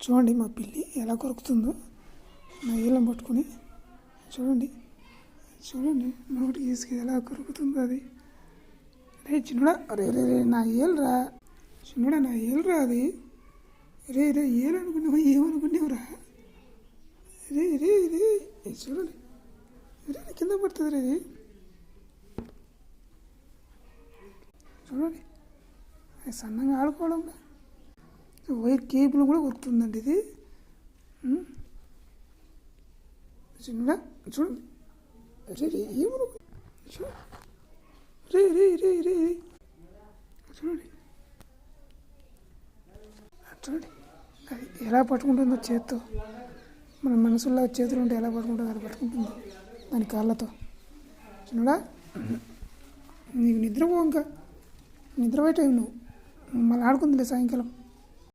చూడండి మా పిల్లి ఎలా కొరుకుతుందో నా ఏళ్ళని పట్టుకొని. చూడండి చూడండి నోటికి తీసుకు ఎలా కొరుకుతుందో అది. రే చిన్నడా, రే రే రే నా ఏళ్ళరా, చిన్నడా నా ఏళ్ళరా అది. రే రే ఏలు అనుకున్నావా, ఏమనుకున్నావురా? రే రే రే చూడండి, రే కింద పడుతుంది రే ఇది. చూడండి అది సన్నగా ఆడుకోవడం, వైర్ కేబుల్ కూడా కొరుకుతుందండి ఇది. చిన్నగా చూడండి, రే రే ఏమను చూడండి, రే రే రే రే చూడండి చూడండి అది ఎలా పట్టుకుంటుందో చేత్తో. మన మనసులో చేతులు ఉంటే ఎలా పట్టుకుంటుందో అది పట్టుకుంటుంది దాని కాళ్ళతో. చిన్నడా నీకు నిద్రపో, ఇంకా నిద్రపోయే టైం నువ్వు. మళ్ళీ ఆడుకుందిలే సాయంకాలం.